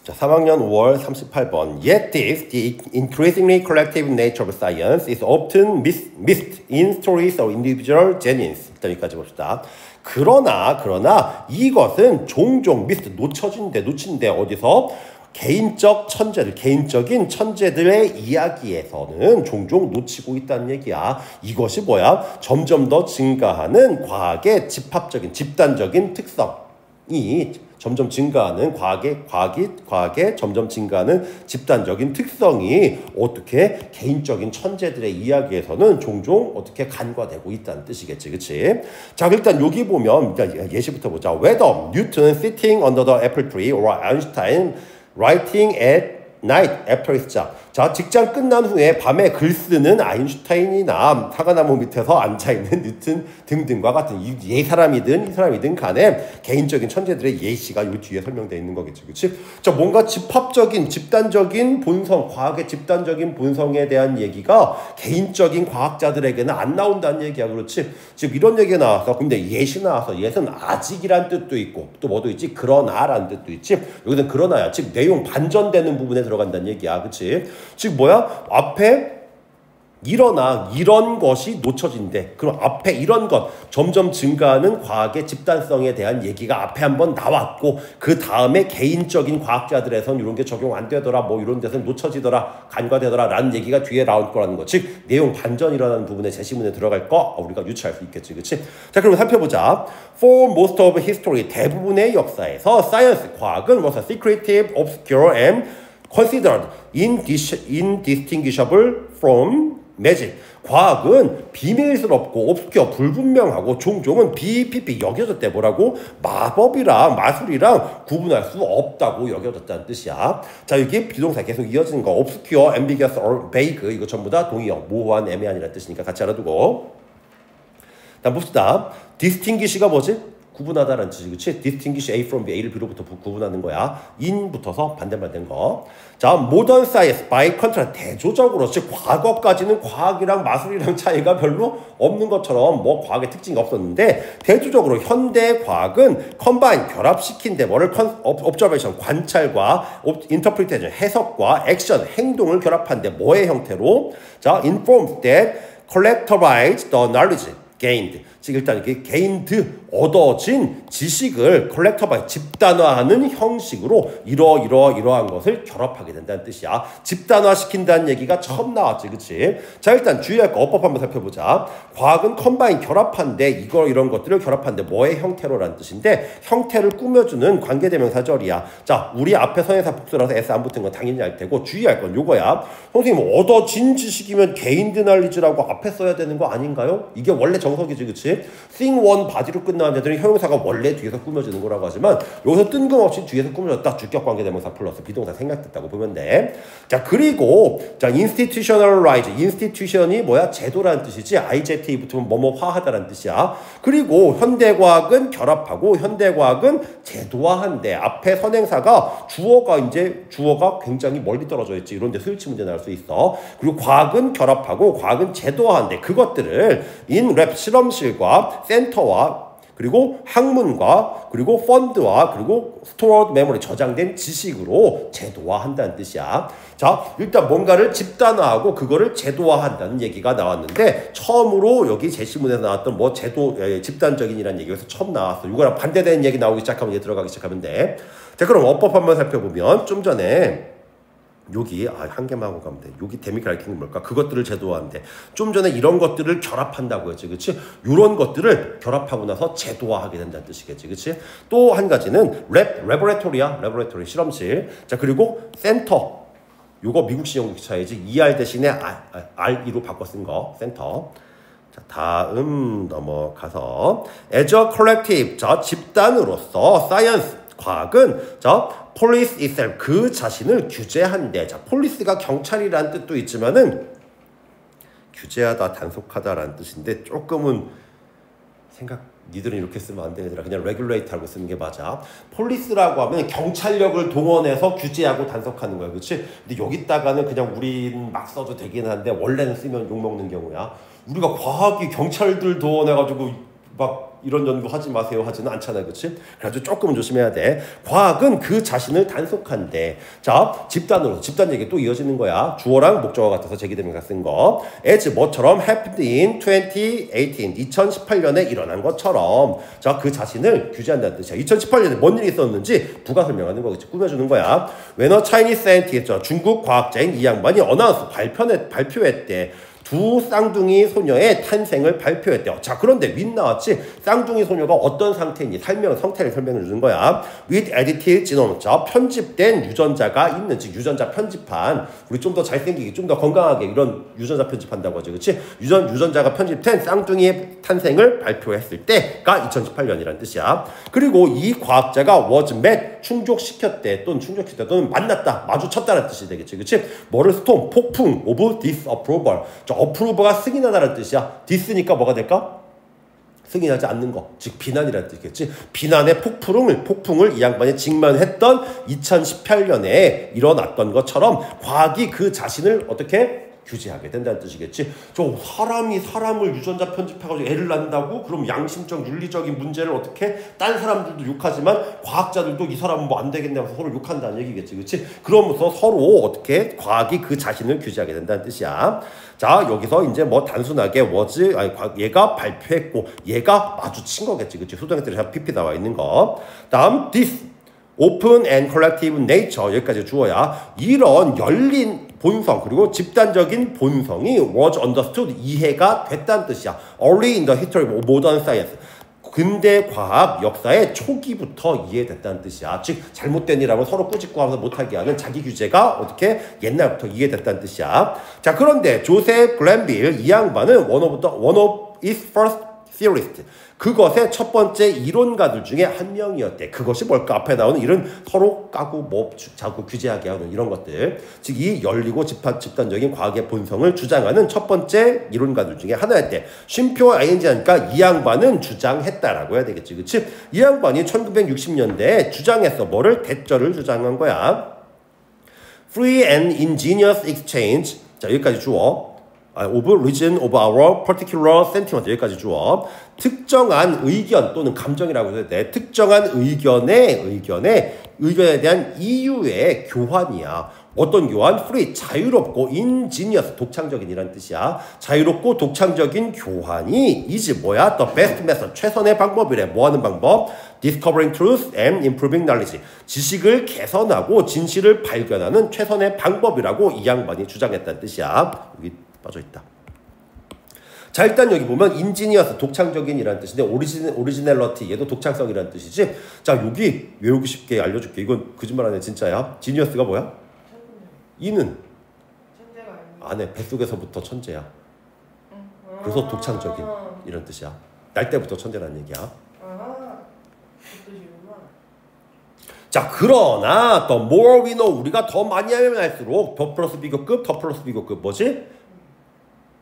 자, 3학년 5월 38번. Yet this, the increasingly collective nature of science is often missed in stories of individual genius. 일단 여기까지 봅시다. 그러나 이것은 종종 놓친데 어디서? 개인적인 천재들의 이야기에서는 종종 놓치고 있다는 얘기야. 이것이 뭐야? 점점 더 증가하는 과학의 집단적인 특성이 점점 증가하는 과학의 점점 증가하는 집단적인 특성이 어떻게 개인적인 천재들의 이야기에서는 종종 어떻게 간과되고 있다는 뜻이겠지, 그치? 자, 일단 여기 보면 예시부터 보자. Whether Newton sitting under the apple tree or Einstein writing at night after his job. 자, 직장 끝난 후에 밤에 글 쓰는 아인슈타인이나 사과나무 밑에서 앉아있는 뉴튼 등등과 같은 이 사람이든 간에 개인적인 천재들의 예시가 이 뒤에 설명되어 있는 거겠지, 그치? 자, 뭔가 집단적인 본성, 과학의 집단적인 본성에 대한 얘기가 개인적인 과학자들에게는 안 나온다는 얘기야, 그렇지? 즉 이런 얘기가 나와서, 근데 예시 나와서 예는 아직이란 뜻도 있고 또 뭐도 있지? 그러나라는 뜻도 있지? 여기는 그러나야, 즉 내용 반전되는 부분에 들어간다는 얘기야, 그치? 즉 뭐야? 앞에 이런 것이 놓쳐진대. 그럼 앞에 이런 것 점점 증가하는 과학의 집단성에 대한 얘기가 앞에 한번 나왔고 그 다음에 개인적인 과학자들에선 이런 게 적용 안 되더라, 뭐 이런 데서 놓쳐지더라, 간과되더라 라는 얘기가 뒤에 나올 거라는 거. 즉 내용 반전이 일어나는 부분에 제시문에 들어갈 거 우리가 유추할 수 있겠지, 그치? 자, 그럼 살펴보자. For most of history, 대부분의 역사에서 science, 과학은 was secretive, obscure and considered indistinguishable from magic. 과학은 비밀스럽고 obscure, 불분명하고 종종은 비피피 여겨졌대. 뭐라고? 마법이랑 마술이랑 구분할 수 없다고 여겨졌다는 뜻이야. 자, 여기 비동사 계속 이어지는 거. obscure, ambiguous, or vague 이거 전부 다 동의어, 모호한, 애매한이라는 뜻이니까 같이 알아두고. 다음 봅시다. distinguish가 뭐지? 구분하다라는 뜻이지, 그치? distinguish A from B, A를 B로부터 구분하는 거야. in 붙어서 반대말 된 거. 자, modern science, by contrast, 대조적으로, 즉 과거까지는 과학이랑 마술이랑 차이가 별로 없는 것처럼 뭐 과학의 특징이 없었는데 대조적으로 현대 과학은 combine, 결합시킨데 뭐를 observation, 관찰과 interpretation, 해석과 action, 행동을 결합한데 뭐의 형태로? 자, informs that collectivize the knowledge gained. 즉 일단 이렇게 gained, 얻어진 지식을 컬렉터바이, 집단화하는 형식으로 이러한 것을 결합하게 된다는 뜻이야. 집단화시킨다는 얘기가 처음 나왔지, 그치? 자, 일단 주의할 거 어법 한번 살펴보자. 과학은 컴바인, 결합한데 이런 것들을 결합한데 뭐의 형태로라는 뜻인데 형태를 꾸며주는 관계대명사절이야. 자, 우리 앞에 선행사 복수라서 S 안 붙은 건 당연히 알 테고 주의할 건 요거야. 선생님, 얻어진 지식이면 gained knowledge라고 앞에 써야 되는 거 아닌가요? 이게 원래 정석이지, 그치? thing one body로 끝나는 애들은 형용사가 원래 뒤에서 꾸며지는 거라고 하지만 여기서 뜬금없이 뒤에서 꾸며졌다. 주격관계대명사 플러스 비동사 생략됐다고 보면 돼. 자, 그리고 자, institutionalize, institution이 뭐야? 제도라는 뜻이지. IZE 붙으면 뭐뭐화하다라는 뜻이야. 그리고 현대과학은 결합하고 현대과학은 제도화한대. 앞에 선행사가 주어가 굉장히 멀리 떨어져 있지. 이런 데 스위치 문제 나올 수 있어. 그리고 과학은 결합하고 과학은 제도화한대. 그것들을 인랩 실험실과 센터와 그리고 학문과 그리고 펀드와 그리고 스토어드 메모리, 저장된 지식으로 제도화한다는 뜻이야. 자, 일단 뭔가를 집단화하고 그거를 제도화한다는 얘기가 나왔는데 처음으로 여기 제시문에서 나왔던 뭐 집단적인이라는 얘기에서 처음 나왔어. 이거랑 반대되는 얘기 나오기 시작하면 이제 들어가기 시작하면 돼. 자, 그럼 어법 한번 살펴보면 좀 전에 여기 한 개만 하고 가면 돼. 여기 데미 가리키는 게 뭘까? 그것들을 제도화한대. 좀 전에 이런 것들을 결합한다고 했지, 그치? 이런 것들을 결합하고 나서 제도화하게 된다는 뜻이겠지, 그치? 또 한 가지는 레보레토리야. 레보레토리, 실험실. 자, 그리고 센터. 요거 미국식 영국 차이지. ER 대신에 RE로 바꿔 쓴 거. 센터. 자, 다음 넘어가서 as a collective. 자, 집단으로서 science, 과학은 police itself, 그 자신을 규제한대. 자, police가 경찰이라는 뜻도 있지만은 규제하다, 단속하다라는 뜻인데 조금은 니들은 이렇게 쓰면 안 되더라. 그냥 regulate하고 쓰는 게 맞아. police라고 하면 경찰력을 동원해서 규제하고 단속하는 거야, 그렇지? 근데 여기다가는 그냥 우린 막 써도 되긴 한데 원래는 쓰면 욕먹는 경우야. 우리가 과학이 경찰들 동원해가지고 막 이런 연구 하지 마세요 하지는 않잖아요. 그치? 그래가지고 조금은 조심해야 돼. 과학은 그 자신을 단속한대. 자, 집단 얘기 또 이어지는 거야. 주어랑 목적어 같아서 제기되면 쓴 거. as 뭐처럼 happened in 2018 2018년에 일어난 것처럼. 자, 그 자신을 규제한다는 뜻이야. 2018년에 뭔 일이 있었는지 누가 설명하는 거겠지. 꾸며주는 거야. When a Chinese scientist, 중국 과학자인 이 양반이 announced 발표했대. 두 쌍둥이 소녀의 탄생을 발표했대요. 자, 그런데 윗 나왔지? 쌍둥이 소녀가 어떤 상태인지 상태를 설명해 주는 거야. With edited genome, 자, 편집된 유전자가 있는, 즉 유전자 편집한, 우리 좀 더 잘생기게, 좀 더 건강하게 이런 유전자 편집한다고 하죠. 그렇지? 유전자가 편집된 쌍둥이의 탄생을 발표했을 때가 2018년이라는 뜻이야. 그리고 이 과학자가 was met, 충족시켰대, 또는 만났다, 마주쳤다는 뜻이 되겠지. 그렇지? 뭐를 스톰, 폭풍, of disapproval. 어프로버가 승인하다는 뜻이야. 디스니까 뭐가 될까? 승인하지 않는 거. 즉 비난이라는 뜻이겠지. 비난의 폭풍을 이 양반이 직면했던 2018년에 일어났던 것처럼 과학이 그 자신을 어떻게 규제하게 된다는 뜻이겠지. 저 사람이 사람을 유전자 편집해가지고 애를 낳는다고? 그럼 양심적 윤리적인 문제를 어떻게? 딴 사람들도 욕하지만 과학자들도 이 사람은 뭐 안 되겠네 하면서 서로 욕한다는 얘기겠지. 그렇지? 그러면서 서로 어떻게 과학이 그 자신을 규제하게 된다는 뜻이야. 자, 여기서 이제 뭐 단순하게 얘가 발표했고 얘가 마주친 거겠지. 그치? 수동태들이 PP 나와 있는 거. 다음 this open and collective nature, 여기까지 주어야. 이런 열린 본성 그리고 집단적인 본성이 was understood, 이해가 됐다는 뜻이야. Early in the history of modern science, 근대 과학 역사의 초기부터 이해됐다는 뜻이야. 즉 잘못된 일하고 서로 꾸짖고 하면서 못하게 하는 자기 규제가 어떻게 옛날부터 이해됐다는 뜻이야. 자, 그런데 조셉 글렌빌 이 양반은 one of its first theorists, 그것의 첫 번째 이론가들 중에 한 명이었대. 그것이 뭘까? 앞에 나오는 이런 서로 까고 자꾸 규제하게 하는 이런 것들, 즉 이 열리고 집단적인 과학의 본성을 주장하는 첫 번째 이론가들 중에 하나였대. 쉼표 ing 하니까 이 양반은 주장했다라고 해야 되겠지. 그치? 이 양반이 1960년대에 주장했어. 뭐를? 대절을 주장한 거야. Free and ingenious exchange, 자 여기까지 주어. of reason of our particular sentiment, 여기까지 주어. 특정한 의견 또는 감정이라고 해야 돼. 특정한 의견에 대한 이유의 교환이야. 어떤 교환? free, 자유롭고 ingenious, 독창적인이라는 뜻이야. 자유롭고 독창적인 교환이 is 뭐야? the best method, 최선의 방법이래. 뭐 하는 방법? discovering truth and improving knowledge, 지식을 개선하고 진실을 발견하는 최선의 방법이라고 이 양반이 주장했다는 뜻이야. 여기 빠져있다. 자, 일단 여기 보면 인지니어스, 독창적인이라는 뜻인데 오리지널러티, 얘도 독창성이라는 뜻이지. 자, 여기 외우기 쉽게 알려줄게. 이건 거짓말 안 해, 진짜야. 지니어스가 뭐야? 이는 안에 뱃속에서부터 천재야. 그래서 독창적인 이런 뜻이야. 날 때부터 천재라는 얘기야. 자, 그러나 the more we know, 우리가 더 많이 하면 할수록 더 플러스 비교급 뭐지?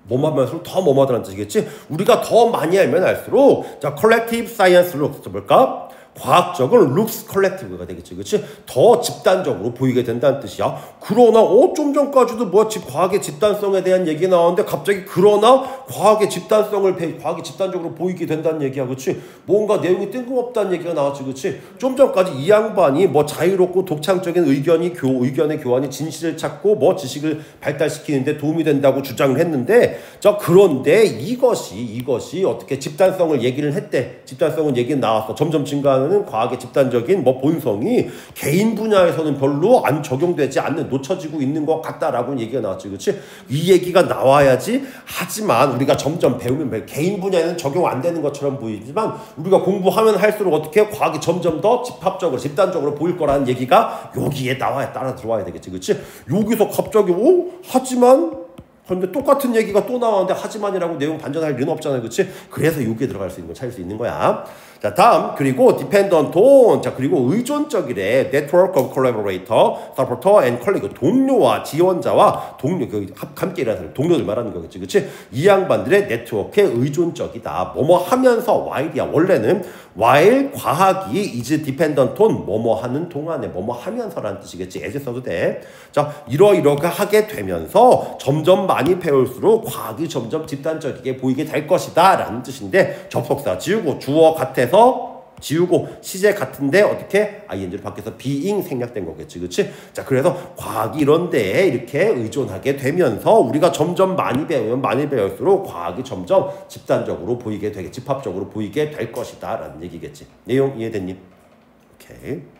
뭐만 하면 할수록 더 뭐뭐하다는 뜻이겠지? 우리가 더 많이 알면 할수록, 자, collective science looks, 뭘까? 과학적은 looks collective가 되겠지. 그치? 더 집단적으로 보이게 된다는 뜻이야. 그러나 좀 전까지도 뭐야? 과학의 집단성에 대한 얘기 나왔는데 갑자기 그러나 과학의 집단적으로 보이게 된다는 얘기야. 그치? 뭔가 내용이 뜬금없다는 얘기가 나왔지. 그치? 좀 전까지 이 양반이 뭐 자유롭고 독창적인 의견의 교환이 진실을 찾고 뭐 지식을 발달시키는데 도움이 된다고 주장을 했는데, 자, 그런데 이것이 어떻게 집단성을 얘기를 했대. 집단성은 얘기는 나왔어. 점점 증가하는 과학의 집단적인 뭐 본성이 개인 분야에서는 별로 안 적용되지 않는, 놓쳐지고 있는 것 같다라고 얘기가 나왔지. 그렇지? 이 얘기가 나와야지. 하지만 우리가 점점 배우면 개인 분야에는 적용 안 되는 것처럼 보이지만 우리가 공부하면 할수록 어떻게 과학이 점점 더 집합적으로 집단적으로 보일 거라는 얘기가 여기에 따라 들어와야 되겠지. 그렇지? 여기서 갑자기 하지만, 그런데 똑같은 얘기가 또 나왔는데 하지만이라고 내용 반전할 리는 없잖아요. 그렇지? 그래서 여기에 들어갈 수 있는 걸 찾을 수 있는 거야. 자, 다음 그리고 dependent on 자 그리고 의존적이래. network of collaborator, supporter and colleague 동료와 지원자와 동료 그 함께 일하는 동료들 말하는 거겠지, 그렇지? 이 양반들의 네트워크에 의존적이다. 뭐뭐 하면서 while이야. 원래는 while 과학이 is dependent on 뭐뭐 하는 동안에 뭐뭐 하면서라는 뜻이겠지. as 써도 돼. 자, 이러하게 되면서 점점 많이 배울수록 과학이 점점 집단적이게 보이게 될 것이다 라는 뜻인데 접속사 지우고 주어 같아서 지우고 시제 같은데 어떻게 ing로 바뀌어서 being 생략된 거겠지, 그렇지? 자, 그래서 과학이 이런 데에 이렇게 의존하게 되면서 우리가 점점 많이 배우면 많이 배울수록 과학이 점점 집단적으로 보이게 되게 집합적으로 보이게 될 것이다 라는 얘기겠지. 내용 이해됐니? 오케이.